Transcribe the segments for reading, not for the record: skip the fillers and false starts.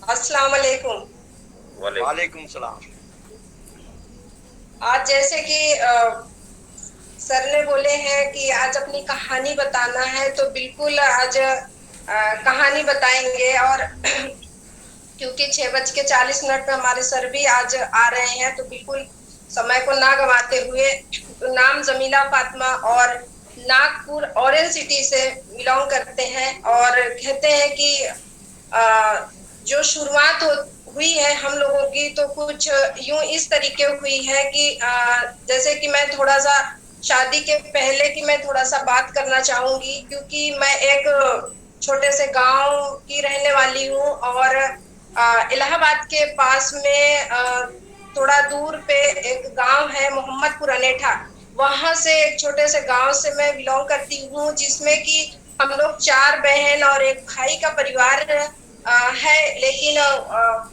अस्सलाम वालेकुम। वालेकुम सलाम। आज जैसे कि सर ने बोले हैं कि आज अपनी कहानी बताना है, तो बिल्कुल आज कहानी बताएंगे। और क्योंकि 6:40 पे हमारे सर भी आज आ रहे हैं, तो बिल्कुल समय को ना गंवाते हुए, तो नाम जमीला फातिमा और नागपुर ऑरेंज सिटी से बिलोंग करते हैं। और कहते हैं कि जो शुरुआत हुई है हम लोगों की, तो कुछ यूं इस तरीके हुई है कि जैसे कि मैं थोड़ा सा शादी के पहले की मैं थोड़ा सा बात करना चाहूंगी, क्योंकि मैं एक छोटे से गांव की रहने वाली हूँ। और इलाहाबाद के पास में थोड़ा दूर पे एक गांव है मोहम्मदपुर अनेठा। वहां से एक छोटे से गांव से मैं बिलोंग करती हूँ, जिसमें कि हम लोग 4 बहन और एक भाई का परिवार है। लेकिन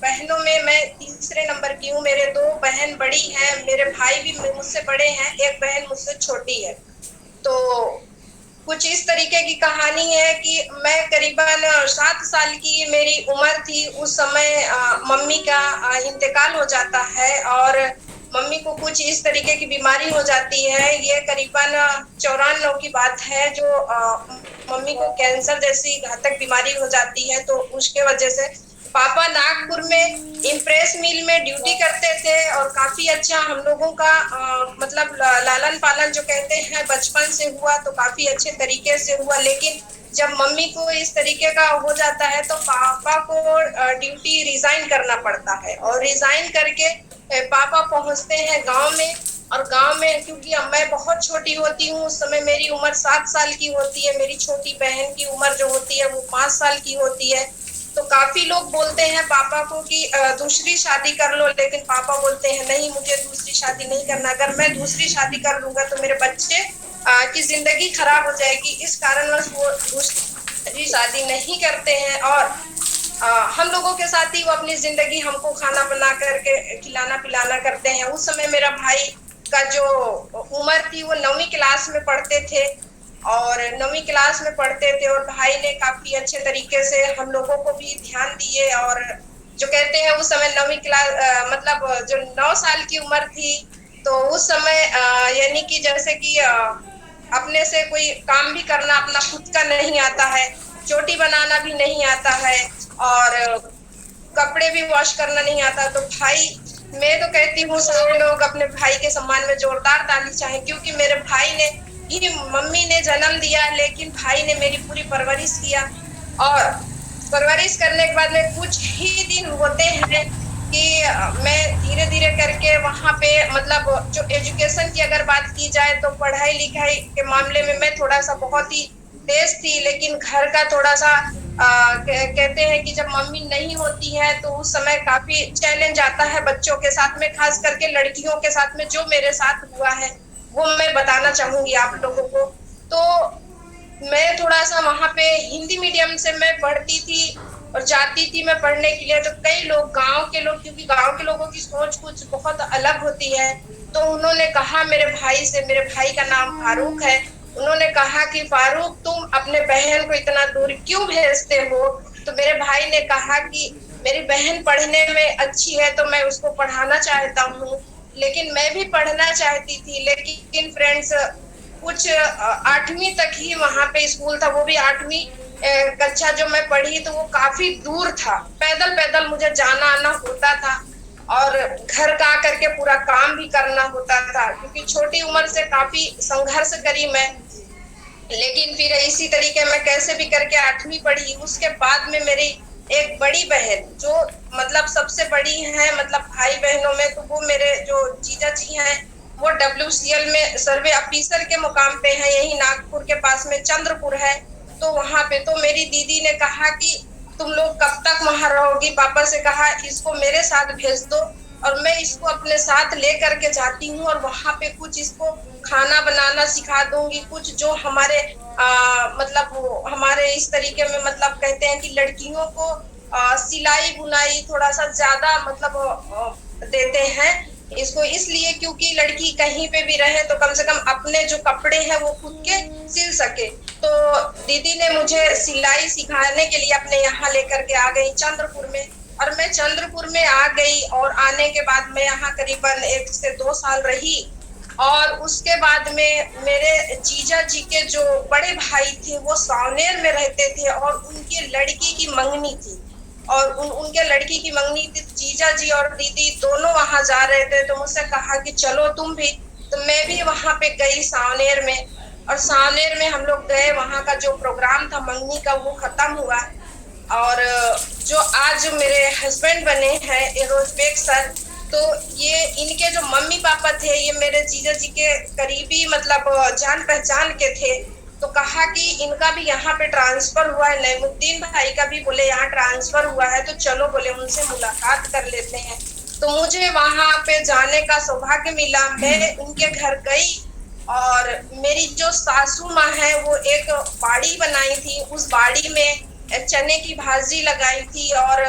बहनों में मैं तीसरे नंबर की हूँ। मेरे 2 बहन बड़ी हैं, मेरे भाई भी मुझसे बड़े हैं, एक बहन मुझसे छोटी है। तो कुछ इस तरीके की कहानी है कि मैं करीबन 7 साल की मेरी उम्र थी उस समय मम्मी का इंतकाल हो जाता है। और मम्मी को कुछ इस तरीके की बीमारी हो जाती है। ये करीबन 94 की बात है, जो मम्मी को कैंसर जैसी घातक बीमारी हो जाती है। तो उसके वजह से पापा नागपुर में इम्प्रेस मिल में ड्यूटी करते थे, और काफी अच्छा हम लोगों का मतलब लालन पालन जो कहते हैं बचपन से हुआ, तो काफी अच्छे तरीके से हुआ। लेकिन जब मम्मी को इस तरीके का हो जाता है, तो पापा को ड्यूटी रिजाइन करना पड़ता है। और रिजाइन करके पापा पहुंचते हैं गांव में। और गांव में क्योंकि अब मैं बहुत छोटी होती हूँ, उस समय मेरी उम्र 7 साल की होती है, मेरी छोटी बहन की उम्र जो होती है वो 5 साल की होती है। तो काफी लोग बोलते हैं पापा को कि दूसरी शादी कर लो, लेकिन पापा बोलते हैं नहीं, मुझे दूसरी शादी नहीं करना। अगर मैं दूसरी शादी कर लूंगा तो मेरे बच्चे की जिंदगी खराब हो जाएगी। इस कारणवश वो दूसरी शादी नहीं करते हैं। और हम लोगों के साथ ही वो अपनी जिंदगी हमको खाना बना करके खिलाना पिलाना करते हैं। उस समय मेरा भाई का जो उम्र थी वो 9वीं क्लास में पढ़ते थे, और 9वीं क्लास में पढ़ते थे। और भाई ने काफी अच्छे तरीके से हम लोगों को भी ध्यान दिए। और जो कहते हैं उस समय 9वीं क्लास मतलब जो 9 साल की उम्र थी, तो उस समय यानी कि जैसे कि अपने से कोई काम भी करना अपना खुद का नहीं आता है, चोटी बनाना भी नहीं आता है, और कपड़े भी वॉश करना नहीं आता। तो भाई, मैं तो कहती हूँ सारे लोग अपने भाई के सम्मान में जोरदार ताली चाहें, क्योंकि मेरे भाई ने ही, मम्मी ने जन्म दिया, लेकिन भाई ने मेरी पूरी परवरिश किया। और परवरिश करने के बाद में कुछ ही दिन होते हैं कि मैं धीरे धीरे करके वहां पे मतलब जो एजुकेशन की अगर बात की जाए, तो पढ़ाई लिखाई के मामले में मैं थोड़ा सा बहुत ही तेज थी। लेकिन घर का थोड़ा सा कहते हैं कि जब मम्मी नहीं होती है, तो उस समय काफी चैलेंज आता है बच्चों के साथ में, खास करके लड़कियों के साथ में। जो मेरे साथ हुआ है वो मैं बताना चाहूंगी आप लोगों को। तो मैं थोड़ा सा वहां पे हिंदी मीडियम से मैं पढ़ती थी और जाती थी मैं पढ़ने के लिए। तो कई लोग, गांव के लोग, क्योंकि गांव के लोगों की सोच कुछ बहुत अलग होती है, तो उन्होंने कहा मेरे भाई से, मेरे भाई का नाम फारूक है, उन्होंने कहा कि फारूक, तुम अपने बहन को इतना दूर क्यों भेजते हो? तो मेरे भाई ने कहा कि मेरी बहन पढ़ने में अच्छी है तो मैं उसको पढ़ाना चाहता हूँ। लेकिन मैं भी पढ़ना चाहती थी, लेकिन फ्रेंड्स कुछ 8वीं तक ही वहां पे स्कूल था, वो भी 8वीं कक्षा जो मैं पढ़ी, तो वो काफी दूर था। पैदल पैदल मुझे जाना आना होता था, और घर का आकर के पूरा काम भी करना होता था, क्योंकि छोटी उम्र से काफी संघर्ष करी मैं। लेकिन फिर इसी तरीके मैं कैसे भी करके 8वीं पढ़ी। उसके बाद में मेरी एक बड़ी बहन जो मतलब सबसे बड़ी है, मतलब भाई बहनों में, तो वो मेरे जो जीजा जी हैं, वो WCL में सर्वे ऑफिसर के मुकाम पे है, यही नागपुर के पास में चंद्रपुर है। तो वहां पे तो मेरी दीदी ने कहा कि तुम लोग कब तक वहां रहोगी? पापा से कहा इसको मेरे साथ भेज दो, और मैं इसको अपने साथ लेकर के जाती हूँ, और वहां पे कुछ इसको खाना बनाना सिखा दूंगी। कुछ जो हमारे मतलब हमारे इस तरीके में मतलब कहते हैं कि लड़कियों को सिलाई बुनाई थोड़ा सा ज्यादा मतलब देते हैं, इसको इसलिए क्योंकि लड़की कहीं पे भी रहे तो कम से कम अपने जो कपड़े हैं वो खुद के सिल सके। तो दीदी ने मुझे सिलाई सिखाने के लिए अपने यहाँ लेकर के आ गई चंद्रपुर में, और मैं चंद्रपुर में आ गई और आने के बाद मैं यहाँ करीबन 1 से 2 साल रही। और उसके बाद में मेरे जीजा जी के जो बड़े भाई थे वो सावनेर में रहते थे और उनकी लड़की की मंगनी थी, और उनके लड़की की मंगनी थी। जीजा जी और दीदी दोनों वहां जा रहे थे, तो मुझसे कहा कि चलो तुम भी। तो मैं भी वहां पे गई सावनेर में, और सावनेर में हम लोग गए। वहां का जो प्रोग्राम था मंगनी का वो खत्म हुआ, और जो आज मेरे हस्बैंड बने हैं एरोज बेग सर, तो ये इनके जो मम्मी पापा थे ये मेरे जीजा जी के करीबी मतलब जान पहचान के थे। तो कहा कि इनका भी यहाँ पे ट्रांसफर हुआ है, नईमुद्दीन भाई का भी बोले यहाँ ट्रांसफर हुआ है, तो चलो बोले उनसे मुलाकात कर लेते हैं। तो मुझे वहां पे जाने का सौभाग्य मिला। मैं उनके घर गई, और मेरी जो सासू माँ है वो एक बाड़ी बनाई थी, उस बाड़ी में चने की भाजी लगाई थी और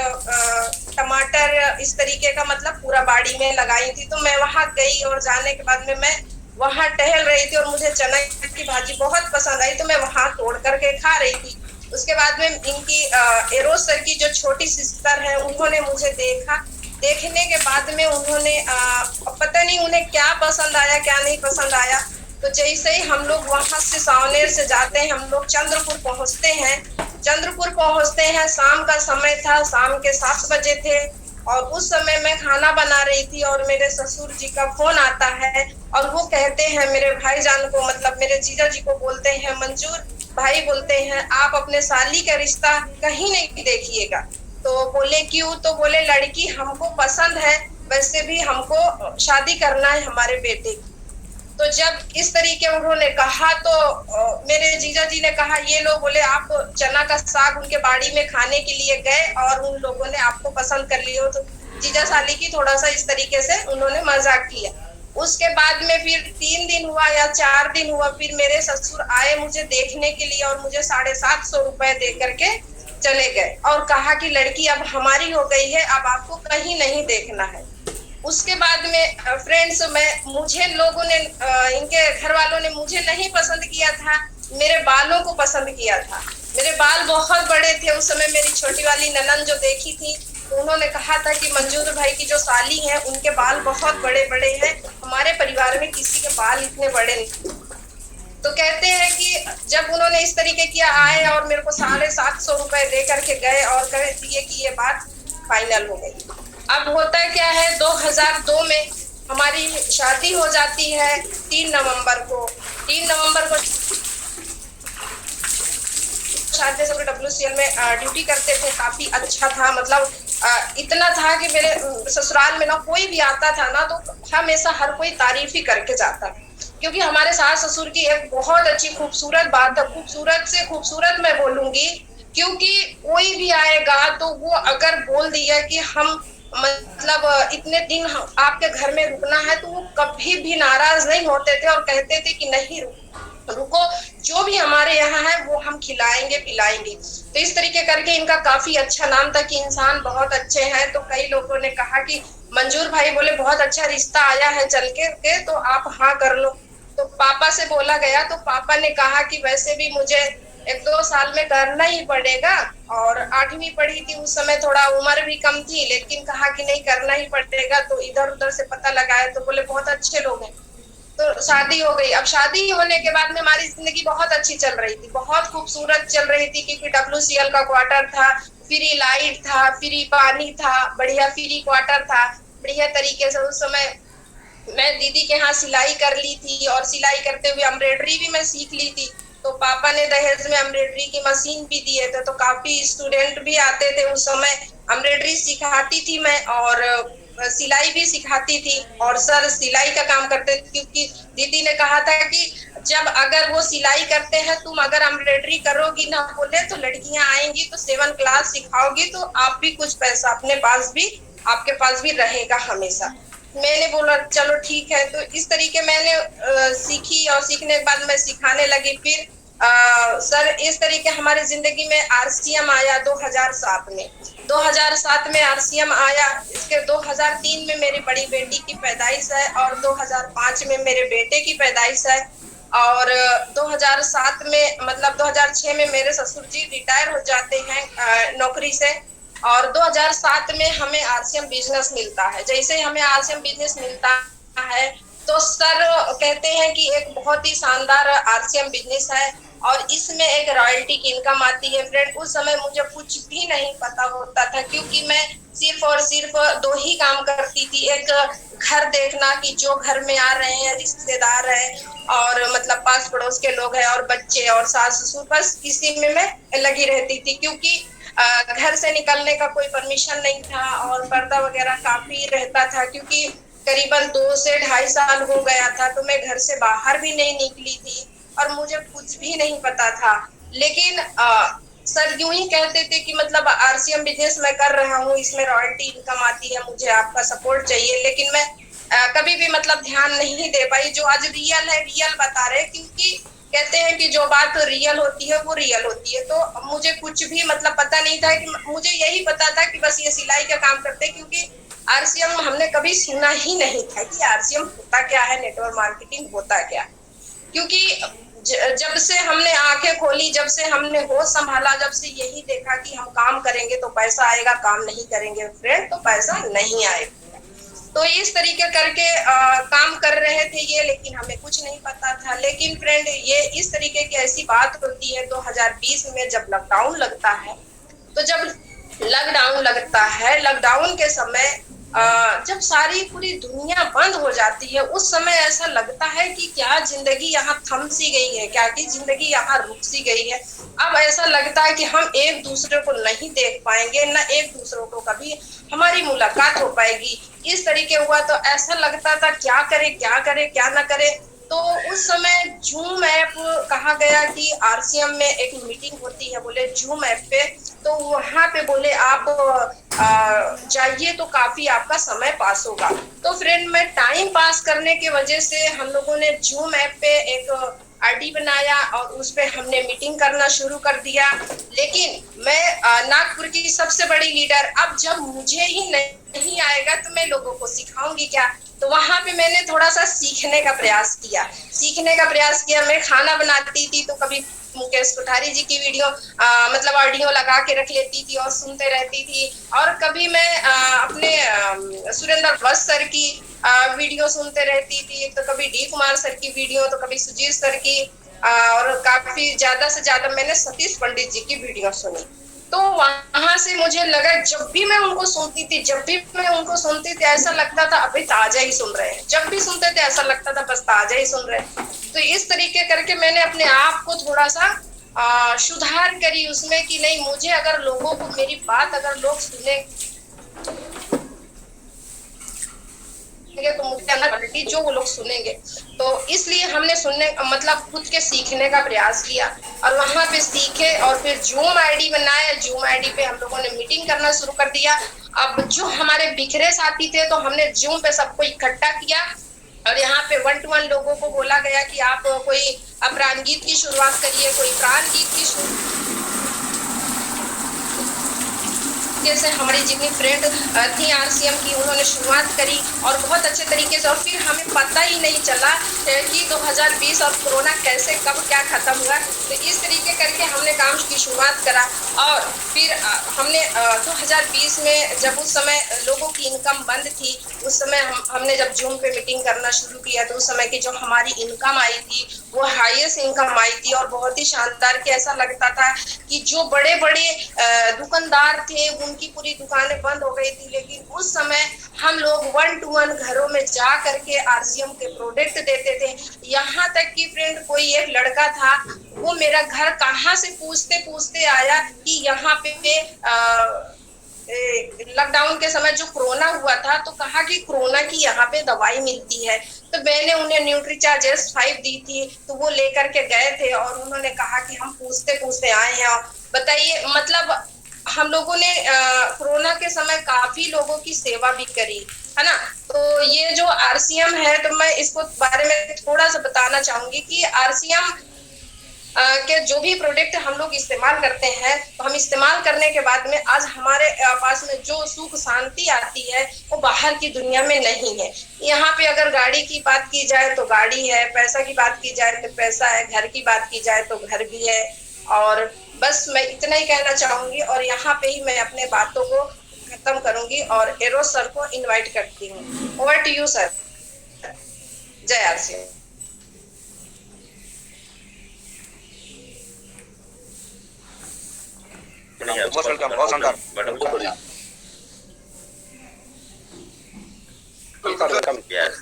टमाटर इस तरीके का मतलब पूरा बाड़ी में लगाई थी। तो मैं वहां गई, और जाने के बाद में मैं वहां टहल रही थी और मुझे चना की भाजी बहुत पसंद आई, तो मैं वहां तोड़ करके खा रही थी। उसके बाद में इनकी एरोज सर की जो छोटी सिस्टर है उन्होंने मुझे देखा। देखने के बाद में उन्होंने पता नहीं उन्हें क्या पसंद आया क्या नहीं पसंद आया। तो जैसे ही हम लोग वहां से सावनेर से जाते हैं, हम लोग चंद्रपुर पहुंचते हैं। चंद्रपुर पहुंचते हैं, शाम का समय था, शाम के 7 बजे थे, और उस समय मैं खाना बना रही थी और मेरे ससुर जी का फोन आता है, और वो कहते हैं मेरे भाईजान को, मतलब मेरे जीजा जी को बोलते हैं, मंजूर भाई बोलते हैं आप अपने साली का रिश्ता कहीं नहीं देखिएगा। तो बोले क्यों? तो बोले लड़की हमको पसंद है, वैसे भी हमको शादी करना है हमारे बेटे की। तो जब इस तरीके उन्होंने कहा तो मेरे जीजा जी ने कहा ये लो, बोले आप चना का साग उनके बाड़ी में खाने के लिए गए और उन लोगों ने आपको पसंद कर लिया। तो जीजा साली की थोड़ा सा इस तरीके से उन्होंने मजाक किया। उसके बाद में फिर 3 दिन हुआ या 4 दिन हुआ, फिर मेरे ससुर आए मुझे देखने के लिए, और मुझे 750 रुपए दे करके चले गए और कहा कि लड़की अब हमारी हो गई है, अब आपको कहीं नहीं देखना है। उसके बाद में फ्रेंड्स मुझे लोगों ने इनके घर वालों ने मुझे नहीं पसंद किया था, मेरे बालों को पसंद किया था। मेरे बाल बहुत बड़े थे उस समय। मेरी छोटी वाली ननन जो देखी थी तो उन्होंने कहा था कि मंजूर भाई की जो साली है उनके बाल बहुत बड़े बड़े हैं, हमारे परिवार में किसी के बाल इतने बड़े नहीं। तो कहते हैं कि जब उन्होंने इस तरीके किया, आए और मेरे को 750 रुपए दे करके गए और कह दिए कि ये बात फाइनल हो गई। अब होता क्या है, 2002 में हमारी शादी हो जाती है 3 नवंबर को। 3 नवंबर को शादी से WCL में ड्यूटी करते थे, काफी अच्छा था। मतलब इतना था कि मेरे ससुराल में ना कोई भी आता था ना तो हमेशा हर कोई तारीफ ही करके जाता, क्योंकि हमारे सास ससुर की एक बहुत अच्छी खूबसूरत बात है। खूबसूरत से खूबसूरत मैं बोलूंगी, क्योंकि कोई भी आएगा तो वो अगर बोल दिया कि हम मतलब इतने दिन आपके घर में रुकना है, तो वो कभी भी नाराज नहीं होते थे और कहते थे कि नहीं रुको, जो भी हमारे यहाँ है वो हम खिलाएंगे पिलाएंगे। तो इस तरीके करके इनका काफी अच्छा नाम था कि इंसान बहुत अच्छे हैं। तो कई लोगों ने कहा कि मंजूर भाई बोले बहुत अच्छा रिश्ता आया है चल के तो आप हाँ कर लो। तो पापा से बोला गया, तो पापा ने कहा कि वैसे भी मुझे 1-2 साल में करना ही पड़ेगा, और 8वीं पढ़ी थी उस समय, थोड़ा उम्र भी कम थी, लेकिन कहा कि नहीं करना ही पड़ेगा। तो इधर उधर से पता लगाया तो बोले बहुत अच्छे लोग हैं। तो शादी हो गई। अब शादी होने के बाद में हमारी जिंदगी बहुत अच्छी चल रही थी, बहुत खूबसूरत चल रही थी, क्योंकि WCL का क्वार्टर था, फ्री लाइट था, फ्री पानी था, बढ़िया फ्री क्वार्टर था, बढ़िया तरीके से। उस समय मैं दीदी के यहाँ सिलाई कर ली थी, और सिलाई करते हुए एम्ब्रॉयडरी भी मैं सीख ली थी। तो पापा ने दहेज में एम्ब्रॉयडरी की मशीन भी दिए थे, तो काफी स्टूडेंट भी आते थे उस समय। एम्ब्रॉयडरी सिखाती थी मैं, और सिलाई भी सिखाती थी, और सर सिलाई का काम करते थे, क्योंकि दीदी ने कहा था कि जब अगर वो सिलाई करते हैं तुम अगर एम्ब्रॉयडरी करोगी ना बोले तो लड़कियां आएंगी तो 7 क्लास सिखाओगी तो आप भी कुछ पैसा अपने पास भी आपके पास भी रहेगा हमेशा। मैंने बोला चलो ठीक है। तो इस तरीके मैंने सीखी, और सीखने के बाद मैं सिखाने लगी। फिर सर इस तरीके हमारी जिंदगी में आरसीएम आया 2007 में। 2007 में आरसीएम आया, इसके 2003 में मेरी बड़ी बेटी की पैदाइश है और 2005 में मेरे बेटे की पैदाइश है। और 2007 में मतलब 2006 में मेरे ससुर जी रिटायर हो जाते हैं नौकरी से। और 2007 में हमें आरसीएम बिजनेस मिलता है। जैसे ही हमें आरसीएम बिजनेस मिलता है तो सर कहते हैं कि एक बहुत ही शानदार आरसीएम बिजनेस है और इसमें एक रॉयल्टी की इनकम आती है। फ्रेंड उस समय मुझे कुछ भी नहीं पता होता था, क्योंकि मैं सिर्फ और सिर्फ दो ही काम करती थी। एक घर देखना कि जो घर में आ रहे हैं रिश्तेदार है और मतलब पास पड़ोस के लोग हैं और बच्चे और सास ससुर, बस इसी में मैं लगी रहती थी। क्योंकि घर से निकलने का कोई परमिशन नहीं था और पर्दा वगैरह काफी रहता था, क्योंकि करीबन 2 से 2.5 साल हो गया था तो मैं घर से बाहर भी नहीं निकली थी और मुझे कुछ भी नहीं पता था। लेकिन सर यूं ही कहते थे कि मतलब आरसीएम बिजनेस मैं कर रहा हूँ, इसमें रॉयल्टी इनकम आती है, मुझे आपका सपोर्ट चाहिए। लेकिन मैं कभी भी मतलब ध्यान नहीं दे पाई। जो आज रियल है रियल बता रहे, क्योंकि कहते हैं कि जो बात रियल होती है वो रियल होती है। तो मुझे कुछ भी मतलब पता नहीं था। कि मुझे यही पता था कि बस ये सिलाई का काम करते हैं, क्योंकि आरसीएम हमने कभी सुना ही नहीं था कि आरसीएम होता क्या है, नेटवर्क मार्केटिंग होता क्या। क्योंकि जब से हमने आंखें खोली, जब से हमने होश संभाला, जब से यही देखा कि हम काम करेंगे तो पैसा आएगा, काम नहीं करेंगे फ्रेंड तो पैसा नहीं आएगा। तो इस तरीके करके काम कर रहे थे ये, लेकिन हमें कुछ नहीं पता था। लेकिन फ्रेंड ये इस तरीके की ऐसी बात होती है 2020 में जब लॉकडाउन लगता है। तो जब लॉकडाउन लगता है, लॉकडाउन के समय जब सारी पूरी दुनिया बंद हो जाती है, उस समय ऐसा लगता है कि क्या जिंदगी यहाँ थम सी गई है, क्या कि जिंदगी यहाँ रुक सी गई है। अब ऐसा लगता है कि हम एक दूसरे को नहीं देख पाएंगे, न एक दूसरे को कभी हमारी मुलाकात हो पाएगी। इस तरीके हुआ तो ऐसा लगता था क्या करे क्या करे क्या ना करे। तो उस समय जूम ऐप कहा गया कि आरसीएम में एक मीटिंग होती है, बोले जूम ऐप पे, तो वहां पे बोले आप जाइए तो काफी आपका समय पास होगा। तो फ्रेंड मैं टाइम पास करने की वजह से हम लोगों ने जूम ऐप पे एक आईडी बनाया और उस पे हमने मीटिंग करना शुरू कर दिया। लेकिन मैं नागपुर की सबसे बड़ी लीडर, अब जब मुझे ही नहीं आएगा तो मैं लोगों को सिखाऊंगी क्या। तो वहां पे मैंने थोड़ा सा सीखने का प्रयास किया। मैं खाना बनाती थी तो कभी मुकेश कोठारी जी की वीडियो मतलब ऑडियो लगा के रख लेती थी और सुनते रहती थी। और कभी मैं अपने सुरेंद्र वत्स सर की वीडियो सुनते रहती थी। तो कभी डी कुमार सर की वीडियो, तो कभी सुजीत सर की, और काफी ज्यादा से ज्यादा मैंने सतीश पंडित जी की वीडियो सुनी। तो वहां से मुझे लगा, जब भी मैं उनको सुनती थी ऐसा लगता था अभी ताजा ही सुन रहे हैं। जब भी सुनते थे ऐसा लगता था बस ताजा ही सुन रहे हैं। तो इस तरीके करके मैंने अपने आप को थोड़ा सा सुधार करी उसमें कि नहीं, मुझे अगर लोगों को मेरी बात अगर लोग सुने तो मुझे अलग क्वालिटी जो वो लोग सुनेंगे। तो इसलिए हमने सुनने मतलब खुद के सीखने का प्रयास किया और वहां पे सीखे और फिर जूम आईडी बनाया। जूम आईडी पे हम लोगों ने मीटिंग करना शुरू कर दिया। अब जो हमारे बिखरे साथी थे तो हमने जूम पे सबको इकट्ठा किया और यहाँ पे 1 to 1 लोगों को बोला गया कि आप कोई प्राण गीत की शुरुआत करिए, कोई प्राण गीत की जैसे हमारी जितनी फ्रेंड थी आरसीएम की, उन्होंने शुरुआत करी और बहुत अच्छे तरीके से। और फिर हमें पता ही नहीं चला कि 2020 और कोरोना कैसे कब क्या खत्म हुआ। तो इस तरीके करके हमने काम की शुरुआत करा। और फिर हमने 2020 में जब उस समय लोगों की इनकम बंद थी, उस समय हमने जब जूम पे मीटिंग करना शुरू किया तो उस समय की जो हमारी इनकम आई थी वो हाईएस्ट इनकम आई थी और बहुत ही शानदार कि ऐसा लगता था कि जो बड़े बड़े दुकानदार थे उनकी पूरी दुकानें बंद हो गई थी। लेकिन उस समय हम लोग 1 to 1 घरों में जा करके आरसीएम के प्रोडक्ट देते थे। यहाँ तक कि फ्रेंड कोई एक लड़का था, वो मेरा घर कहाँ से पूछते पूछते आया कि यहाँ पे लॉकडाउन के समय जो कोरोना हुआ था तो कहा कि कोरोना की यहाँ पे दवाई मिलती है। तो मैंने उन्हें न्यूट्रीचार्ज S5 दी थी, तो वो लेकर के गए थे और उन्होंने कहा कि हम पूछते पूछते आए हैं। बताइए, मतलब हम लोगों ने कोरोना के समय काफी लोगों की सेवा भी करी है ना। तो ये जो आरसीएम है, तो मैं इसको बारे में थोड़ा सा बताना चाहूंगी कि आरसीएम के जो भी प्रोडक्ट हम लोग इस्तेमाल करते हैं, तो हम इस्तेमाल करने के बाद में आज हमारे पास में जो सुख शांति आती है वो बाहर की दुनिया में नहीं है। यहाँ पे अगर गाड़ी की बात की जाए तो गाड़ी है, पैसा की बात की जाए तो पैसा है, घर की बात की जाए तो घर भी है। और बस मैं इतना ही कहना चाहूंगी और यहाँ पे ही मैं अपने बातों को खत्म करूंगी और एरोज सर को इनवाइट करती हूँ। Over to you sir. Jai RC. Most welcome, बहुत शानदार।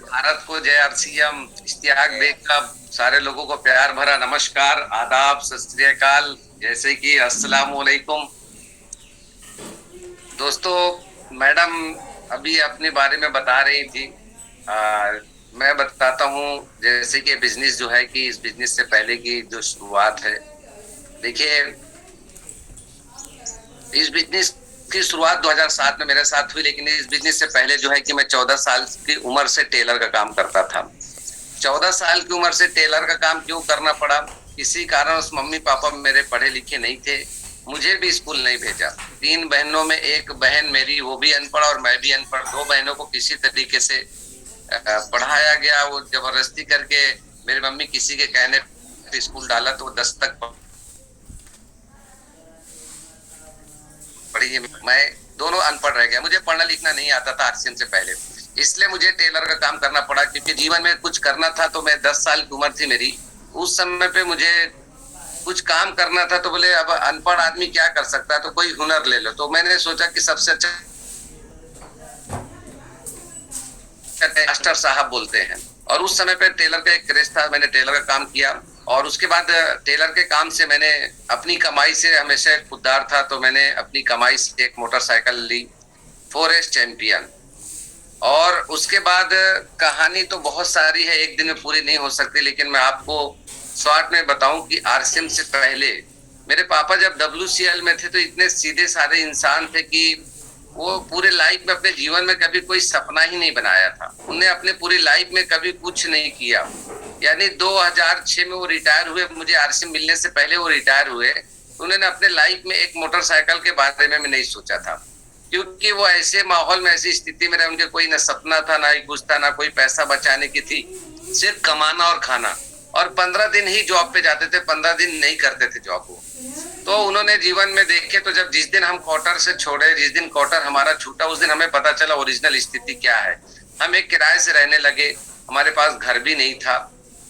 भारत को जय आरसीएम। इश्तियाक बेग का सारे लोगों को प्यार भरा नमस्कार, आदाब, सत श्री अकाल, जैसे कि अस्सलाम वालेकुम। दोस्तों, मैडम अभी अपने बारे में बता रही थी, मैं बताता हूँ। जैसे कि बिजनेस जो है कि इस बिजनेस से पहले की जो शुरुआत है, देखिए इस बिजनेस की शुरुआत 2007 में मेरे साथ हुई, लेकिन इस बिजनेस से पहले जो है कि मैं 14 साल की उम्र से टेलर का काम करता था। 14 साल की उम्र से टेलर का काम क्यों करना पड़ा? इसी कारण मम्मी पापा मेरे पढ़े लिखे नहीं थे, मुझे भी स्कूल नहीं भेजा। 3 बहनों में एक बहन मेरी, वो भी अनपढ़ और मैं भी अनपढ़, 2 बहनों को किसी तरीके से पढ़ाया गया। वो जबरदस्ती करके मेरी मम्मी किसी के कहने पे स्कूल डाला तो 10 तक पढ़ी। मैं दोनों अनपढ़ रह गया, मुझे पढ़ना लिखना नहीं आता था आरसीएम से पहले, इसलिए मुझे टेलर का काम करना पड़ा। क्योंकि जीवन में कुछ करना था, तो मैं 10 साल की उम्र थी मेरी, उस समय पे मुझे कुछ काम करना था। तो बोले अब अनपढ़ आदमी क्या कर सकता है, तो कोई हुनर ले लो। तो मैंने सोचा कि सबसे अच्छा मास्टर साहब बोलते हैं, और उस समय पे टेलर का एक क्रेज था, मैंने टेलर का काम किया। और उसके बाद टेलर के काम से मैंने अपनी कमाई से, हमेशा एक खुददार था, तो मैंने अपनी कमाई से एक मोटरसाइकिल ली, 4S चैंपियन। और उसके बाद कहानी तो बहुत सारी है, एक दिन में पूरी नहीं हो सकती, लेकिन मैं आपको शॉर्ट में बताऊं कि आरसीएम से पहले मेरे पापा जब WCL में थे तो इतने सीधे साधे इंसान थे कि वो पूरे लाइफ में, अपने जीवन में कभी कोई सपना ही नहीं बनाया था। उन्हें अपने पूरी लाइफ में कभी कुछ नहीं किया। यानी 2006 में वो रिटायर हुए, मुझे आरसीएम मिलने से पहले वो रिटायर हुए। उन्होंने अपने लाइफ में एक मोटरसाइकिल के बारे में नहीं सोचा था, क्योंकि वो ऐसे माहौल में, ऐसी स्थिति में रहे, उनके कोई न सपना था, ना ही कुछ था, ना कोई पैसा बचाने की थी, सिर्फ कमाना और खाना। और 15 दिन ही जॉब पे जाते थे, 15 दिन नहीं करते थे जॉब वो। तो उन्होंने जीवन में देखे, तो जब जिस दिन हम क्वार्टर से छोड़े, जिस दिन क्वार्टर हमारा छूटा, उस दिन हमें पता चला ओरिजिनल स्थिति क्या है। हम एक किराए से रहने लगे, हमारे पास घर भी नहीं था।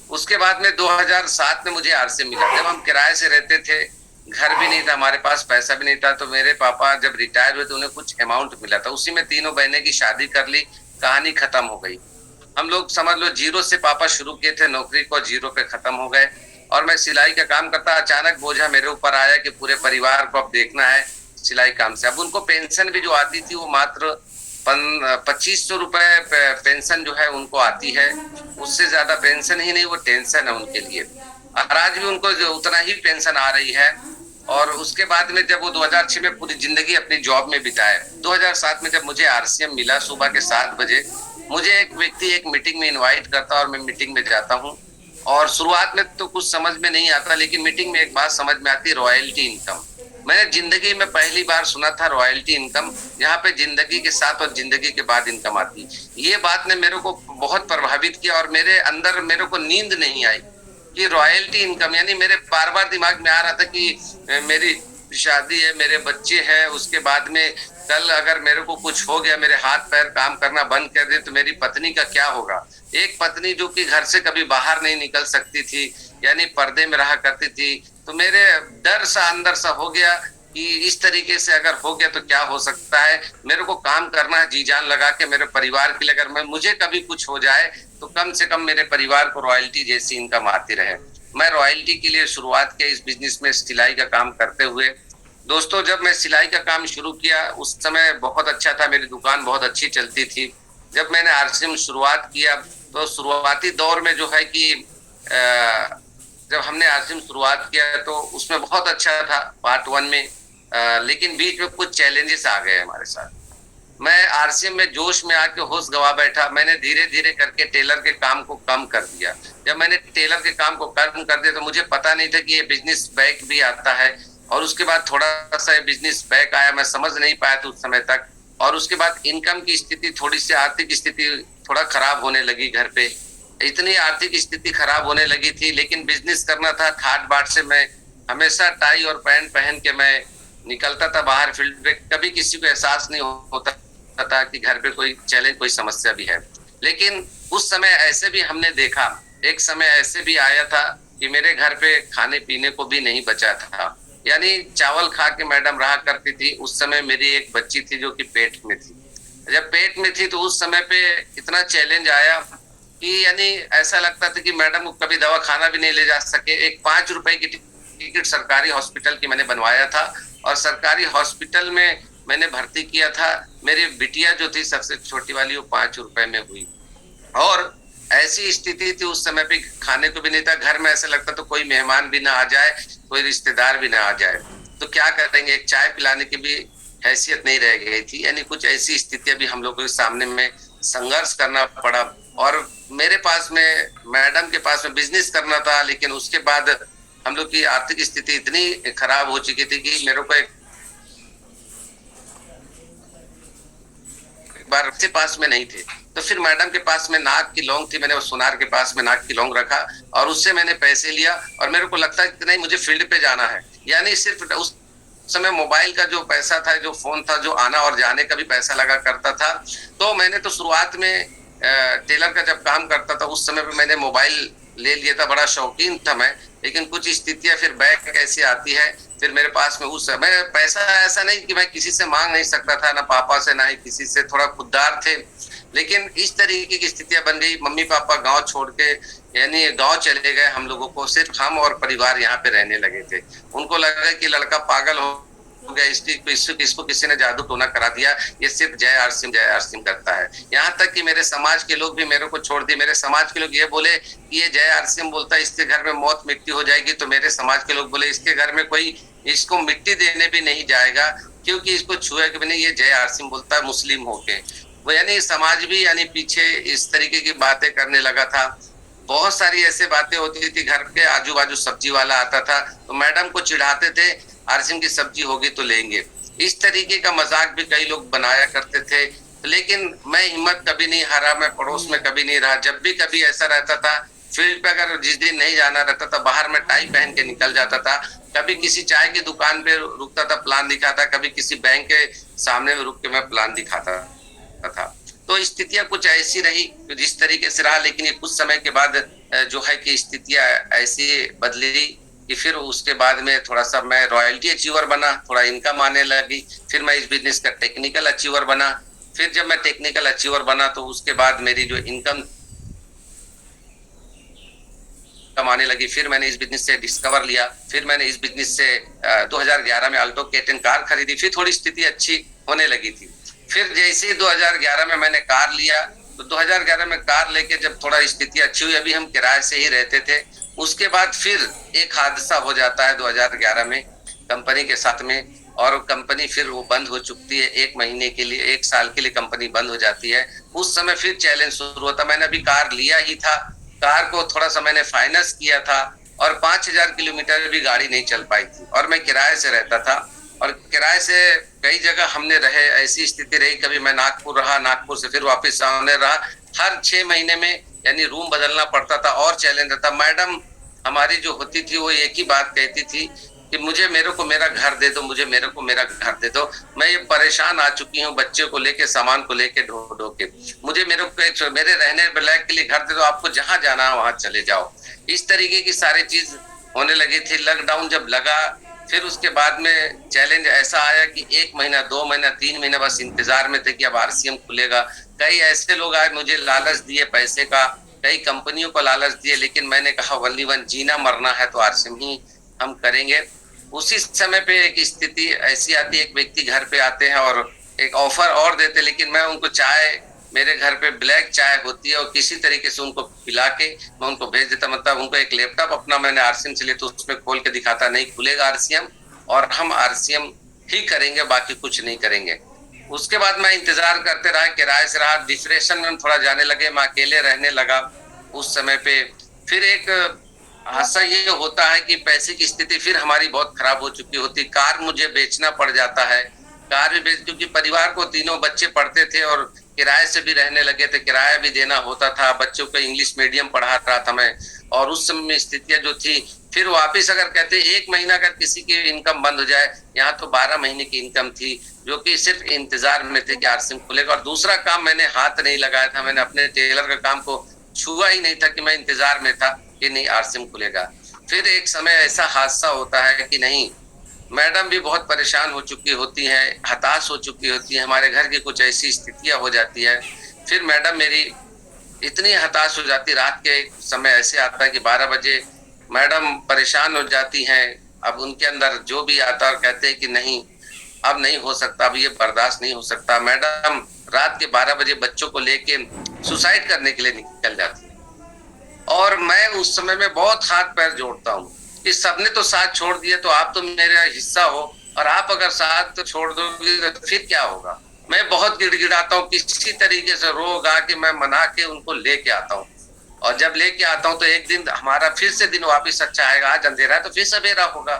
उसके बाद में 2007 में मुझे आरसीएम मिला। जब हम किराए से रहते थे, घर भी नहीं था, हमारे पास पैसा भी नहीं था, तो मेरे पापा जब रिटायर हुए तो उन्हें कुछ अमाउंट मिला था, उसी में तीनों बहनें की शादी कर ली, कहानी खत्म हो गई। हम लोग समझ लो जीरो से पापा शुरू किए थे नौकरी को, जीरो पे खत्म हो गए। और मैं सिलाई का काम करता, अचानक बोझा मेरे ऊपर आया कि पूरे परिवार को अब देखना है सिलाई काम से। अब उनको पेंशन भी जो आती थी वो मात्र 2500 रुपए पेंशन जो है उनको आती है, उससे ज्यादा पेंशन ही नहीं, वो टेंशन है उनके लिए। और आज भी उनको जो उतना ही पेंशन आ रही है। और उसके बाद में जब वो 2006 में पूरी जिंदगी अपनी जॉब में बिताए, 2007 में जब मुझे आरसीएम मिला, सुबह के 7 बजे मुझे एक व्यक्ति एक मीटिंग में इनवाइट करता और मैं मीटिंग में जाता हूँ। और शुरुआत में तो कुछ समझ में नहीं आता, लेकिन मीटिंग में एक बात समझ में आती, रॉयल्टी इनकम। मैंने जिंदगी में पहली बार सुना था रॉयल्टी इनकम, यहाँ पे जिंदगी के साथ और जिंदगी के बाद इनकम आती। ये बात ने मेरे को बहुत प्रभावित किया और मेरे अंदर मेरे को नींद नहीं आई कि रॉयल्टी इनकम। यानी मेरे बार बार दिमाग में आ रहा था कि मेरी शादी है, मेरे बच्चे हैं, उसके बाद में कल अगर मेरे को कुछ हो गया, मेरे हाथ पैर काम करना बंद कर दे, तो मेरी पत्नी का क्या होगा। एक पत्नी जो कि घर से कभी बाहर नहीं निकल सकती थी, यानी पर्दे में रहा करती थी, तो मेरे डर सा अंदर सा हो गया कि इस तरीके से अगर हो गया तो क्या हो सकता है। मेरे को काम करना है जी जान लगा के मेरे परिवार के लिए, अगर मुझे कभी कुछ हो जाए तो कम से कम मेरे परिवार को रॉयल्टी जैसी इनकम आती रहे। मैं रॉयल्टी के लिए शुरुआत किया इस बिजनेस में, सिलाई का काम करते हुए। दोस्तों, जब मैं सिलाई का काम शुरू किया उस समय बहुत अच्छा था, मेरी दुकान बहुत अच्छी चलती थी। जब मैंने आरसीएम शुरुआत किया तो शुरुआती दौर में जो है कि जब हमने आरसीएम शुरुआत किया तो उसमें बहुत अच्छा था पार्ट 1 में, लेकिन बीच में कुछ चैलेंजेस आ गए हमारे साथ। मैं आरसीएम में जोश में आके होश गवा बैठा। मैंने धीरे धीरे करके टेलर के काम को कम कर दिया। जब मैंने टेलर के काम को कम कर दिया तो मुझे पता नहीं था कि ये बिजनेस बैक भी आता है। और उसके बाद थोड़ा सा ये बिजनेस बैक आया, मैं समझ नहीं पाया था उस समय तक। और उसके बाद इनकम की स्थिति, थोड़ी सी आर्थिक स्थिति थोड़ा खराब होने लगी घर पे। इतनी आर्थिक स्थिति खराब होने लगी थी, लेकिन बिजनेस करना था। ठाट बाट से मैं हमेशा टाई और पैंट पहन के मैं निकलता था बाहर फील्ड पे। कभी किसी को एहसास नहीं होता था कि घर पे कोई चैलेंज, कोई समस्या भी है। लेकिन उस समय ऐसे भी हमने देखा, एक समय ऐसे भी आया था कि मेरे घर पे खाने पीने को भी नहीं बचा था। यानी चावल खा के मैडम रहा करती थी। उस समय मेरी एक बच्ची थी जो कि पेट में थी। जब पेट में थी तो उस समय पे इतना चैलेंज आया कि यानी ऐसा लगता था कि मैडम को कभी दवा खाना भी नहीं ले जा सके। एक 5 रुपए की टिकट सरकारी हॉस्पिटल की मैंने बनवाया था और सरकारी हॉस्पिटल में मैंने भर्ती किया था। मेरी बिटिया जो थी सबसे छोटी वाली, वो 5 रुपए में हुई। और ऐसी स्थिति थी उस समय पे, खाने को भी नहीं था घर में। ऐसा लगता तो कोई मेहमान भी ना आ जाए, कोई रिश्तेदार भी ना आ जाए तो क्या करेंगे, एक चाय पिलाने की भी हैसियत नहीं रह गई थी। यानी कुछ ऐसी स्थितियां भी हम लोगों के सामने में संघर्ष करना पड़ा। और मेरे पास में, मैडम के पास में बिजनेस करना था, लेकिन उसके बाद हम लोग की आर्थिक स्थिति इतनी खराब हो चुकी थी कि मेरे को एक बार से पास में नहीं थे। तो फिर मैडम के पास में नाक की लौंग थी, मैंने वो सुनार के पास में नाक की लौंग रखा और उससे मैंने पैसे लिया। और मेरे को लगता है कि नहीं, मुझे फील्ड पे जाना है। यानी सिर्फ उस समय मोबाइल का जो पैसा था, जो फोन था, जो आना और जाने का भी पैसा लगा करता था। तो मैंने तो शुरुआत में टेलर का जब काम करता था उस समय पे मैंने मोबाइल ले लिया था, बड़ा शौकीन था मैं। लेकिन कुछ स्थितियां फिर बैक कैसे आती है, फिर मेरे पास में उस समय पैसा ऐसा नहीं कि मैं किसी से मांग नहीं सकता था, ना पापा से ना ही किसी से, थोड़ा खुददार थे। लेकिन इस तरीके की स्थितियां बन गई। मम्मी पापा गांव छोड़ के यानी गांव चले गए, हम लोगों को सिर्फ हम और परिवार यहाँ पे रहने लगे थे। उनको लगा कि लड़का पागल हो गया, इसको किसी ने जादू टोना करा दिया, ये सिर्फ जय आरसिम करता है। यहाँ तक कि मेरे समाज के लोग भी मेरे को छोड़ दिए। मेरे समाज के लोग ये बोले कि ये जय आरसिम बोलता है, इसके घर में मौत मिट्टी हो जाएगी। तो मेरे समाज के लोग बोले इसके घर में कोई इसको मिट्टी देने भी नहीं जाएगा, क्योंकि इसको छुए कि नहीं, ये जय आरसिम बोलता है मुस्लिम होके। वो यानी समाज भी यानी पीछे इस तरीके की बातें करने लगा था। बहुत सारी ऐसे बातें होती थी। घर के आजू बाजू सब्जी वाला आता था तो मैडम को चिढ़ाते थे, आरसिम की सब्जी होगी तो लेंगे। इस तरीके का मजाक भी कई लोग बनाया करते थे। लेकिन मैं हिम्मत कभी नहीं हारा, मैं पड़ोस में कभी नहीं रहा। जब भी कभी ऐसा रहता था, फील्ड पे अगर जिस दिन नहीं जाना रहता था, बाहर में टाई पहन के निकल जाता था। कभी किसी चाय की दुकान पे रुकता था, प्लान दिखाता। कभी किसी बैंक के सामने में रुक के मैं प्लान दिखाता था। तो स्थितियां कुछ ऐसी रही जिस तरीके से रहा। लेकिन ये कुछ समय के बाद जो है कि स्थितियां ऐसी बदली कि फिर उसके बाद में थोड़ा सा मैं रॉयल्टी अचीवर बना, थोड़ा इनकम आने लगी। फिर मैं इस बिजनेस का टेक्निकल अचीवर बना। फिर जब मैं टेक्निकल अचीवर बना तो उसके बाद मेरी जो इनकम कमाने लगी। फिर मैंने इस बिजनेस से डिस्कवर लिया। फिर मैंने इस बिजनेस से 2011 में अल्टो K10 कार खरीदी। फिर थोड़ी स्थिति अच्छी होने लगी थी। फिर जैसे ही 2011 में मैंने कार लिया तो 2011 में कार लेके जब थोड़ा स्थिति अच्छी हुई, अभी हम किराए से ही रहते थे। उसके बाद फिर एक हादसा हो जाता है 2011 में कंपनी के साथ में, और कंपनी फिर वो बंद हो चुकी है। 1 महीने के लिए, 1 साल के लिए कंपनी बंद हो जाती है। उस समय फिर चैलेंज शुरू होता। मैंने अभी कार लिया ही था, कार को थोड़ा सा मैंने फाइनेंस किया था और 5000 किलोमीटर भी गाड़ी नहीं चल पाई थी। और मैं किराए से रहता था और किराए से कई जगह हमने रहे। ऐसी स्थिति रही, कभी मैं नागपुर रहा, नागपुर से फिर वापस आने रहा। हर 6 महीने में यानी रूम बदलना पड़ता था और चैलेंज था। मैडम हमारी जो होती थी वो एक ही बात कहती थी कि मुझे मेरे को मेरा घर दे दो, मुझे मेरे को मेरा घर दे दो। मैं ये परेशान आ चुकी हूँ बच्चे को लेके, सामान को लेके ढो ढो के। मुझे मेरे को मेरे रहने लायक के लिए घर दे दो, आपको जहां जाना है वहां चले जाओ। इस तरीके की सारी चीज होने लगी थी। लॉकडाउन जब लगा फिर उसके बाद में चैलेंज ऐसा आया कि 1 महीना, 2 महीना, 3 महीना बस इंतजार में थे कि अब आरसीएम खुलेगा। कई ऐसे लोग आए, मुझे लालच दिए पैसे का, कई कंपनियों को लालच दिए। लेकिन मैंने कहा वनली वन, जीना मरना है तो आरसीएम ही हम करेंगे। उसी समय पे एक स्थिति ऐसी आती है, एक व्यक्ति घर पे आते हैं और एक ऑफर और देते, लेकिन मैं उनको चाय, मेरे घर पे ब्लैक चाय होती है और किसी तरीके से उनको पिला के मैं उनको भेज देता। मतलब उनको एक लैपटॉप अपना मैंने आरसीएम से लिया तो उसमें खोल के दिखाता, नहीं खुलेगा आरसीएम और हम आरसीएम ही करेंगे, बाकी कुछ नहीं करेंगे। उसके बाद मैं इंतजार करते रहा, किराए से रहा, डिप्रेशन में थोड़ा जाने लगे, मैं अकेले रहने लगा उस समय पे। फिर एक हादसा ये होता है कि पैसे की स्थिति फिर हमारी बहुत खराब हो चुकी होती, कार मुझे बेचना पड़ जाता है। कार भी बेच, क्योंकि परिवार को तीनों बच्चे पढ़ते थे और किराए से भी रहने लगे थे, किराया भी देना होता था, बच्चों को इंग्लिश मीडियम पढ़ा रहा था मैं। और उस समय में स्थितियां जो थी, फिर वापिस अगर कहते एक महीना अगर किसी की इनकम बंद हो जाए, यहाँ तो 12 महीने की इनकम थी, जो कि सिर्फ इंतजार में थे कि आरसीएम खुलेगा। और दूसरा काम मैंने हाथ नहीं लगाया था, मैंने अपने टेलर का काम को छुआ ही नहीं था, कि मैं इंतजार में था कि नहीं आरसीएम खुलेगा। फिर एक समय ऐसा हादसा होता है कि नहीं, मैडम भी बहुत परेशान हो चुकी होती हैं, हताश हो चुकी होती है, हमारे घर की कुछ ऐसी स्थितियां हो जाती है। फिर मैडम मेरी इतनी हताश हो जाती, रात के समय ऐसे आता है कि 12 बजे मैडम परेशान हो जाती हैं। अब उनके अंदर जो भी आता है, कहते हैं कि नहीं अब नहीं हो सकता, अब ये बर्दाश्त नहीं हो सकता। मैडम रात के 12 बजे बच्चों को लेके सुसाइड करने के लिए निकल जाती है। और मैं उस समय में बहुत हाथ पैर जोड़ता हूँ कि सबने तो साथ छोड़ दिया, तो आप तो मेरा हिस्सा हो, और आप अगर साथ तो छोड़ दोगे तो फिर क्या होगा। मैं बहुत गिड़गिड़ाता हूँ, किसी तरीके से रो गा के मैं मना के उनको लेके आता हूँ। और जब लेके आता हूँ तो एक दिन हमारा फिर से दिन वापिस अच्छा आएगा, आज अंधेरा है तो फिर सवेरा होगा।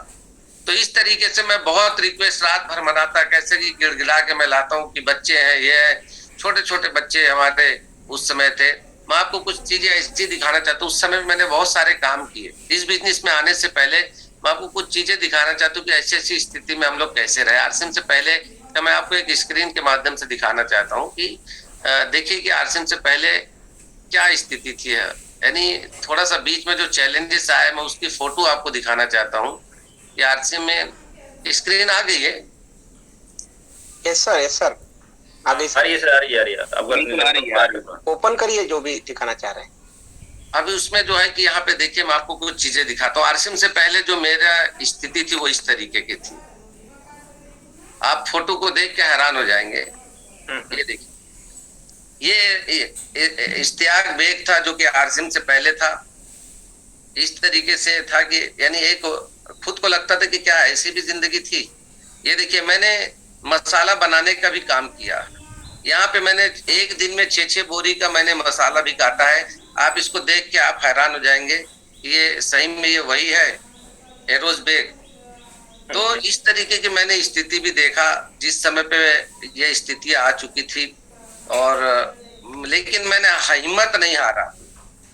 तो इस तरीके से मैं बहुत रिक्वेस्ट रात भर मनाता, कैसे कि गिड़गिड़ा के मैं लाता हूँ कि बच्चे हैं, ये है, छोटे छोटे बच्चे हमारे उस समय थे। मैं आपको कुछ चीजें ऐसी दिखाना चाहता हूँ, उस समय मैंने बहुत सारे काम किए। इस बिजनेस में आने से पहले मैं आपको कुछ चीजें दिखाना चाहता हूँ कि ऐसी ऐसी स्थिति में हम लोग कैसे रहे। आरसीएम से पहले तो मैं आपको एक स्क्रीन के माध्यम से दिखाना चाहता हूँ कि देखिए कि आरसीएम से पहले क्या स्थिति थी। यानी थोड़ा सा बीच में जो चैलेंजेस आए, मैं उसकी फोटो आपको दिखाना चाहता हूँ कि आरसीएम में स्क्रीन आ गई है। यस सर, यस सर, आ गई सर, आ रही है ओपन करिए जो भी दिखाना चाह रहे हैं। अभी उसमें जो है कि यहाँ पे देखिए, मैं आपको कुछ चीजें दिखाता हूँ। आरसीएम से पहले जो मेरा स्थिति थी वो इस तरीके की थी, आप फोटो को देख के हैरान हो जाएंगे। ये देखिए, ये इश्तियाक बेग था जो कि आरसीएम से पहले था। इस तरीके से था कि यानी एक खुद को लगता था कि क्या ऐसी भी जिंदगी थी। ये देखिए, मैंने मसाला बनाने का भी काम किया। यहाँ पे मैंने एक दिन में 6-6 बोरी का मैंने मसाला भी काटा है। आप इसको देख के आप हैरान हो जाएंगे, ये सही में ये वही है एरोज बेग। तो इस तरीके की मैंने स्थिति भी देखा जिस समय पे ये स्थिति आ चुकी थी। और लेकिन मैंने हिम्मत नहीं हारा,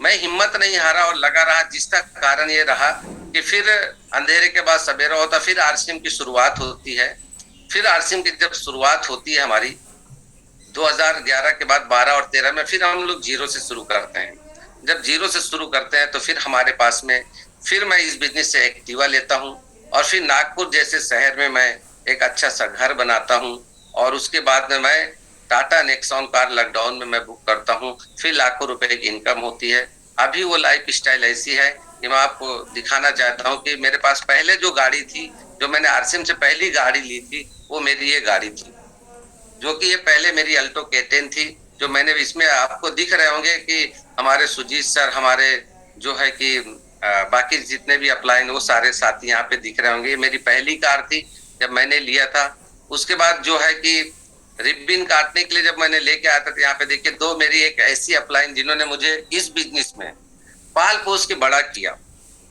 मैं हिम्मत नहीं हारा और लगा रहा, जिसका कारण ये रहा कि फिर अंधेरे के बाद सवेरा होता, फिर आरसीएम की शुरुआत होती है। फिर आरसीएम की जब शुरुआत होती है हमारी 2011 के बाद 12 और 13 में, फिर हम लोग जीरो से शुरू करते हैं। जब जीरो से शुरू करते हैं तो फिर हमारे पास में फिर मैं इस बिजनेस से एक्टिवा लेता हूँ, और फिर नागपुर जैसे शहर में मैं एक अच्छा सा घर बनाता हूँ। और उसके बाद में मैं टाटा नेक्सॉन कार लॉकडाउन में मैं बुक करता हूँ, फिर लाखों रुपए की इनकम होती है। अभी वो लाइफ स्टाइल ऐसी है कि मैं आपको दिखाना चाहता हूँ कि मेरे पास पहले जो गाड़ी थी, जो मैंने आरसीएम से पहली गाड़ी ली थी, वो मेरी ये गाड़ी थी, जो कि ये पहले मेरी अल्टो K10 थी। जो मैंने इसमें आपको दिख रहे होंगे कि हमारे सुजीत सर, हमारे जो है कि बाकी जितने भी अपलाइन वो सारे साथी यहाँ पे दिख रहे होंगे। ये मेरी पहली कार थी जब मैंने लिया था। उसके बाद जो है कि रिबिन काटने के लिए जब मैंने लेके आया था, तो यहाँ पे देखिए दो मेरी एक ऐसी अपलाइन जिन्होंने मुझे इस बिजनेस में पाल पोस के बड़ा किया।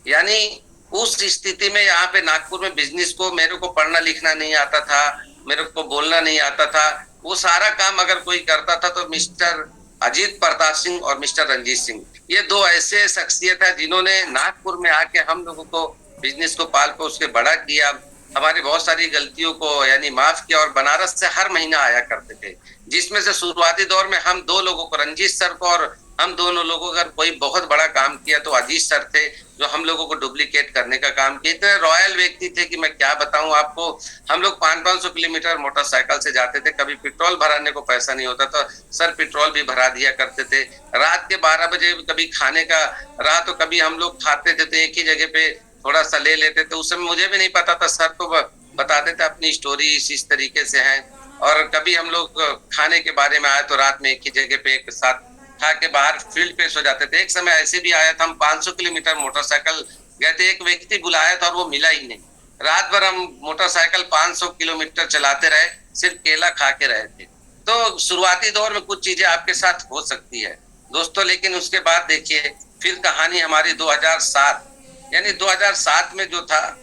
यानी उस स्थिति में यहाँ पे नागपुर में बिजनेस को, मेरे को पढ़ना लिखना नहीं आता था, मेरे को बोलना नहीं आता था। वो सारा काम अगर कोई करता था तो मिस्टर अजीत प्रताप सिंह और मिस्टर रंजीत सिंह, ये दो ऐसे शख्सियत है जिन्होंने नागपुर में आके हम लोगों को बिजनेस को पाल पोस के बड़ा किया, हमारी बहुत सारी गलतियों को यानी माफ किया। और बनारस से हर महीना आया करते थे, जिसमें से शुरुआती दौर में हम दो लोगों को, रंजीत सर को और हम दोनों लोगों का कोई बहुत बड़ा काम किया तो अजीत सर थे, जो हम लोगों को डुप्लीकेट करने का काम किए। इतने रॉयल व्यक्ति थे कि मैं क्या बताऊं आपको। हम लोग 500-500 किलोमीटर मोटरसाइकिल से जाते थे, कभी पेट्रोल भराने को पैसा नहीं होता तो सर पेट्रोल भी भरा दिया करते थे। रात के 12 बजे कभी खाने का रहा तो कभी हम लोग खाते थे तो एक ही जगह पे थोड़ा सा ले लेते थे। उस समय मुझे भी नहीं पता था, सर तो बताते थे अपनी स्टोरी इस तरीके से है। और कभी हम लोग खाने के बारे में आए तो रात में एक ही जगह पे एक साथ खा के बाहर फील्ड पे सो जाते थे। एक समय ऐसे भी आया था, हम 500 किलोमीटर मोटरसाइकिल गए थे, एक व्यक्ति बुलाया था और वो मिला ही नहीं। रात भर हम मोटरसाइकिल 500 किलोमीटर चलाते रहे, सिर्फ केला खा के रहे थे। तो शुरुआती दौर में कुछ चीजें आपके साथ हो सकती है दोस्तों, लेकिन उसके बाद देखिए फिर कहानी हमारी 2007 यानी 2007 में जो था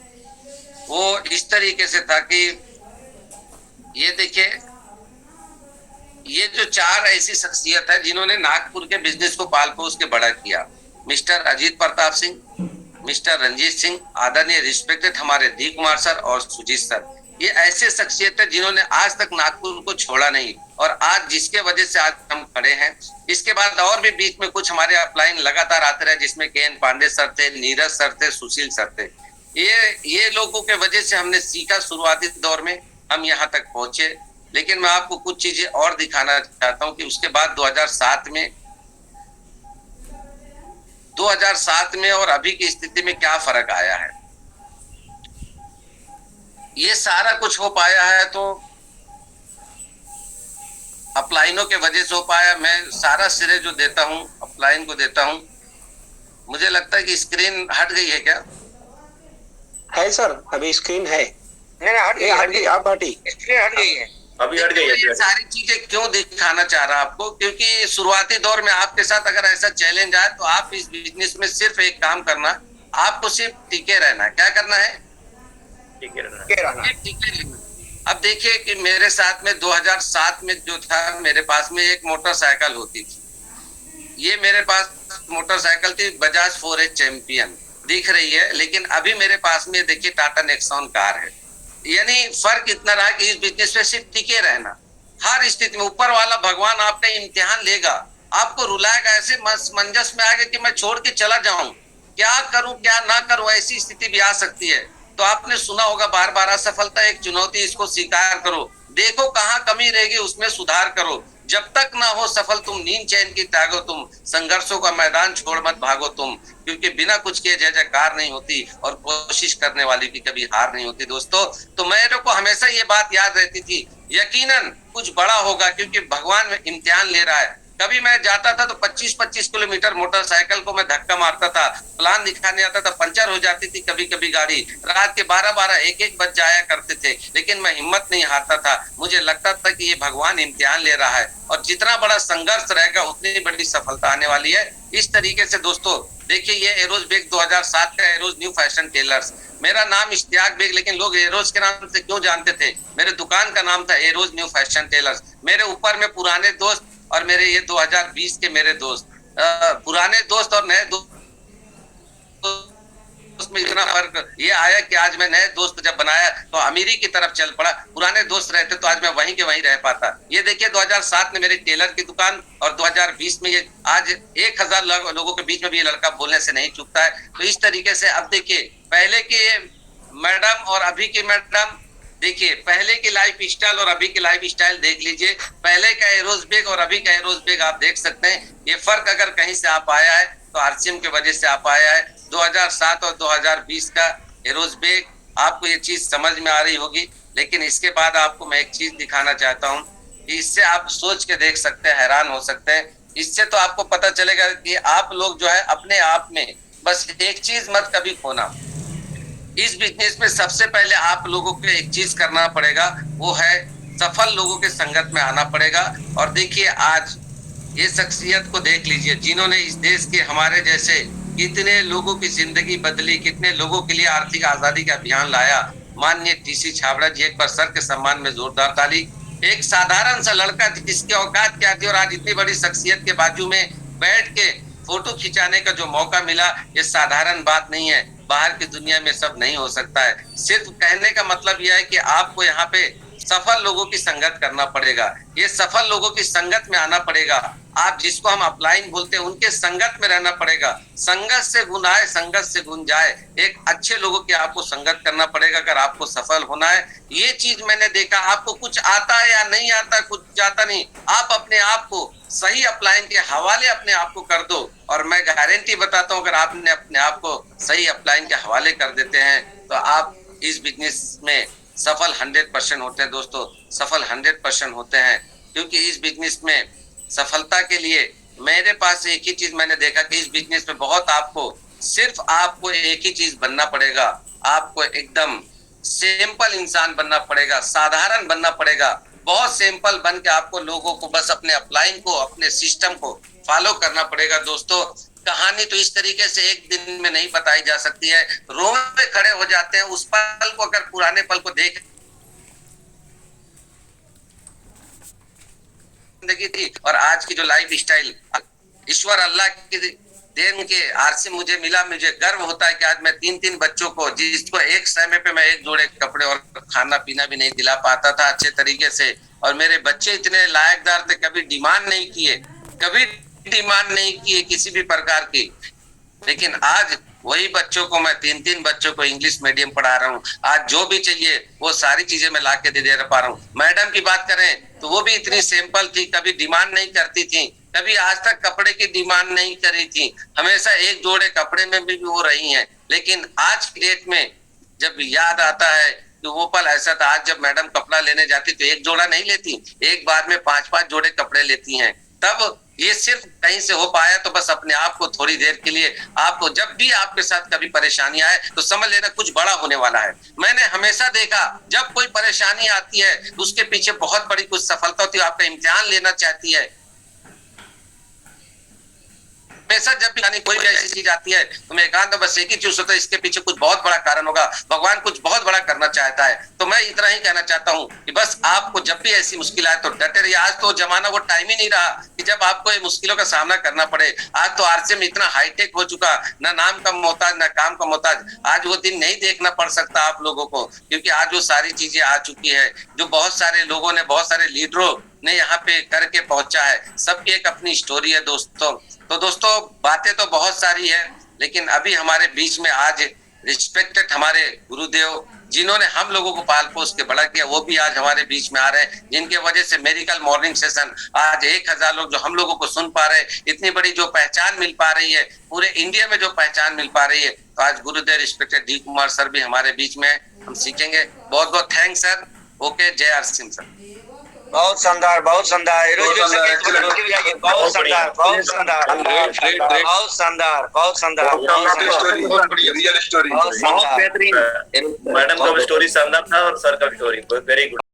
वो इस तरीके से था कि ये देखिए, ये जो 4 ऐसी शख्सियत है जिन्होंने नागपुर के बिजनेस को पाल पोस के बड़ा किया। मिस्टर अजीत प्रताप सिंह, मिस्टर रंजीत सिंह, आदरणीय रिस्पेक्टेड हमारे डी कुमार सर और सुजीत सर, ये ऐसे शख्सियत है जिन्होंने आज तक नागपुर को छोड़ा नहीं, और आज जिसके वजह से आज हम खड़े हैं। इसके बाद और भी बीच में कुछ हमारे अपलाइन लगातार आते रहे, जिसमें के.एन. पांडे सर थे, नीरज सर थे, सुशील सर थे। ये लोगों के वजह से हमने सीखा, शुरुआती दौर में हम यहाँ तक पहुंचे। लेकिन मैं आपको कुछ चीजें और दिखाना चाहता हूं कि उसके बाद 2007 में और अभी की स्थिति में क्या फर्क आया है। ये सारा कुछ हो पाया है तो अपलाइनों के वजह से हो पाया। मैं सारा श्रेय जो देता हूं अपलाइन को देता हूं। मुझे लगता है कि स्क्रीन हट गई है क्या? है सर, अभी स्क्रीन है। नहीं हट गई, आप हटी, स्क्रीन हट गई है, अभी हट गई है। ये सारी चीजें क्यों दिखाना चाह रहा आपको, क्योंकि शुरुआती दौर में आपके साथ अगर ऐसा चैलेंज आए तो आप इस बिजनेस में सिर्फ एक काम करना, आपको सिर्फ टिके रहना है। क्या करना है? टिके रहना। अब देखिए कि मेरे साथ में 2007 में जो था, मेरे पास में एक मोटरसाइकिल होती थी। ये मेरे पास मोटरसाइकिल थी बजाज 4H चैंपियन दिख रही है, लेकिन अभी मेरे पास में देखिए टाटा नेक्सॉन कार है। यानी फर्क इतना रहा कि इस बिजनेस में सिर्फ टिके रहना। हर स्थिति में ऊपर वाला भगवान आपका इम्तिहान लेगा, आपको रुलाएगा, ऐसे मंजस में आगे कि मैं छोड़ के चला जाऊं, क्या करूं क्या ना करूं, ऐसी स्थिति भी आ सकती है। तो आपने सुना होगा बार बार, असफलता एक चुनौती, इसको स्वीकार करो, देखो कहाँ कमी रहेगी उसमें सुधार करो। जब तक ना हो सफल तुम नींद चैन की त्यागो तुम, संघर्षों का मैदान छोड़ मत भागो तुम, क्योंकि बिना कुछ किए जय जयकार नहीं होती और कोशिश करने वाली की कभी हार नहीं होती दोस्तों। तो मेरे को हमेशा ये बात याद रहती थी, यकीनन कुछ बड़ा होगा, क्योंकि भगवान इम्तिहान ले रहा है। कभी मैं जाता था तो 25-25 किलोमीटर मोटरसाइकिल को मैं धक्का मारता था, प्लान दिखाने आता था, पंचर हो जाती थी कभी कभी गाड़ी, रात के 12-12 1-1 बज जाया करते थे, लेकिन मैं हिम्मत नहीं हारता था। मुझे लगता था कि ये भगवान इम्तिहान ले रहा है और जितना बड़ा संघर्ष रहेगा उतनी बड़ी सफलता आने वाली है। इस तरीके से दोस्तों देखिए, ये एरोज बेग 2007 का एरोज न्यू फैशन टेलर्स। मेरा नाम इश्तियाक बेग, लेकिन लोग एरोज के नाम से क्यों जानते थे? मेरे दुकान का नाम था एरोज न्यू फैशन टेलर्स। मेरे ऊपर में पुराने दोस्त और मेरे ये 2020 के मेरे दोस्त, पुराने दोस्त और नए दोस्त में इतना फर्क ये आया कि आज मैं नए दोस्त जब बनाया तो अमीरी की तरफ चल पड़ा। पुराने दोस्त रहते तो आज मैं वहीं के वहीं रह पाता। ये देखिए 2007 में मेरी टेलर की दुकान और 2020 में ये आज 1000 लोगों के बीच में भी ये लड़का बोलने से नहीं चूकता है। तो इस तरीके से अब देखिए, पहले की मैडम और अभी की मैडम, देखिए पहले की लाइफ स्टाइल और अभी की लाइफ स्टाइल देख लीजिए। पहले का एरोज बेग और अभी का एरोज बेग आप देख सकते हैं। ये फर्क अगर कहीं से आप आया है तो आरसीएम की वजह से आप आया है। 2007 और 2020 का एरोज बेग, आपको ये चीज समझ में आ रही होगी। लेकिन इसके बाद आपको मैं एक चीज दिखाना चाहता हूँ कि इससे आप सोच के देख सकते हैं, हैरान हो सकते हैं। इससे तो आपको पता चलेगा कि आप लोग जो है अपने आप में बस एक चीज मत कभी खोना। इस बिजनेस में सबसे पहले आप लोगों को एक चीज करना पड़ेगा, वो है सफल लोगों के संगत में आना पड़ेगा। और देखिए आज ये शख्सियत को देख लीजिए जिन्होंने इस देश के हमारे जैसे कितने लोगों की जिंदगी बदली, कितने लोगों के लिए आर्थिक आजादी का अभियान लाया। माननीय टीसी छाबड़ा जी, एक बार सर के सम्मान में जोरदार ताली। एक साधारण सा लड़का जिसकी औकात क्या थी और आज इतनी बड़ी शख्सियत के बाजू में बैठ के फोटो खिंचाने का जो मौका मिला, ये साधारण बात नहीं है। बाहर की दुनिया में सब नहीं हो सकता है। सिर्फ कहने का मतलब यह है कि आपको यहाँ पे सफल लोगों की संगत करना पड़ेगा। ये सफल लोगों की संगत में आना पड़ेगा। आप जिसको हम अपलाइन बोलते हैं उनके संगत में रहना पड़ेगा। संगत से गुण आए, संगत से गुण जाए। एक अच्छे लोगों की आपको संगत करना पड़ेगा अगर आपको सफल होना है। ये चीज मैंने देखा, आपको कुछ आता है या नहीं आता, कुछ जाता नहीं, आप अपने आप को सही अपलाइन के हवाले अपने आप को कर दो। और मैं गारंटी बताता हूँ, अगर आपने अपने आप को सही अपलाइन के हवाले कर देते हैं तो आप इस बिजनेस में सफल 100% होते हैं दोस्तों, सफल 100% होते हैं। क्योंकि इस बिजनेस में सफलता के लिए मेरे पास एक ही चीज मैंने देखा कि इस बिजनेस में बहुत आपको सिर्फ आपको एक ही चीज बनना पड़ेगा। आपको एकदम सिंपल इंसान बनना पड़ेगा, साधारण बनना पड़ेगा। बहुत सिंपल बन के आपको लोगों को बस अपने अपलाइन को, अपने सिस्टम को फॉलो करना पड़ेगा। दोस्तों, कहानी तो इस तरीके से एक दिन में नहीं बताई जा सकती है। रोंगटे खड़े हो जाते हैं उस पल को, अगर पुराने पल को देख जिंदगी थी और आज की जो लाइफ स्टाइल, ईश्वर अल्लाह की देन के आरसी मुझे मिला। मुझे गर्व होता है कि आज मैं 3 बच्चों को, जिसको एक समय पे मैं एक जोड़े कपड़े और खाना पीना भी नहीं दिला पाता था अच्छे तरीके से, और मेरे बच्चे इतने लायकदार थे, कभी डिमांड नहीं किए, कभी डिमांड नहीं किए किसी भी प्रकार की। लेकिन आज वही बच्चों को, मैं 3 बच्चों को इंग्लिश मीडियम पढ़ा रहा हूँ। आज जो भी चाहिए वो सारी चीजें मैं ला के दे पा रहा हूँ। मैडम की बात करें तो वो भी इतनी सिंपल थी, कभी डिमांड नहीं करती थी, कभी आज तक कपड़े की डिमांड नहीं करी थी, हमेशा एक जोड़े कपड़े में भी वो रही हैं। लेकिन आज की डेट में जब याद आता है कि वो पल ऐसा था, आज जब मैडम कपड़ा लेने जाती तो एक जोड़ा नहीं लेती, एक बार में 5 जोड़े कपड़े लेती हैं। तब ये सिर्फ कहीं से हो पाया तो बस अपने आप को थोड़ी देर के लिए, आपको जब भी आपके साथ कभी परेशानी आए तो समझ लेना कुछ बड़ा होने वाला है। मैंने हमेशा देखा जब कोई परेशानी आती है तो उसके पीछे बहुत बड़ी कुछ सफलता होती है। आपका इम्तिहान लेना चाहती है, हमेशा जब भी कोई भी ऐसी चीज आती है तो मैं एकांत बस एक ही चीज होता है, इसके पीछे कुछ बहुत बड़ा कारण होगा, भगवान कुछ बहुत बड़ा करना चाहता है। तो मैं इतना ही कहना चाहता हूँ कि बस आपको जब भी ऐसी मुश्किल आए तो डटे रहिए। आज तो जमाना वो टाइम ही नहीं रहा कि जब आपको ये मुश्किलों का सामना करना पड़े। आज तो आरसी में इतना हाईटेक हो चुका, ना नाम का मोहताज ना काम का मोहताज। आज वो दिन नहीं देखना पड़ सकता आप लोगों को, क्योंकि आज वो सारी चीजें आ चुकी है जो बहुत सारे लोगों ने, बहुत सारे लीडरों ने यहाँ पे करके पहुंचा है। सबकी एक अपनी स्टोरी है दोस्तों। तो दोस्तों, बातें तो बहुत सारी है, लेकिन अभी हमारे बीच में आज रिस्पेक्टेड हमारे गुरुदेव, जिन्होंने हम लोगों को पाल पोस के बड़ा किया, वो भी आज हमारे बीच में आ रहे हैं, जिनके वजह से मेडिकल मॉर्निंग सेशन आज 1000 लोग जो हम लोगों को सुन पा रहे हैं, इतनी बड़ी जो पहचान मिल पा रही है, पूरे इंडिया में जो पहचान मिल पा रही है। तो आज गुरुदेव रिस्पेक्टेड डी कुमार सर भी हमारे बीच में, हम सीखेंगे। बहुत बहुत थैंक्स सर। ओके, जय आर सिंह सर। बहुत शानदार, बहुत शानदार। बहुत शानदार, बहुत शानदार, बहुत शानदार, बहुत शानदार, बहुत बेहतरीन। मैडम का स्टोरी शानदार था और सर का स्टोरी वेरी गुड।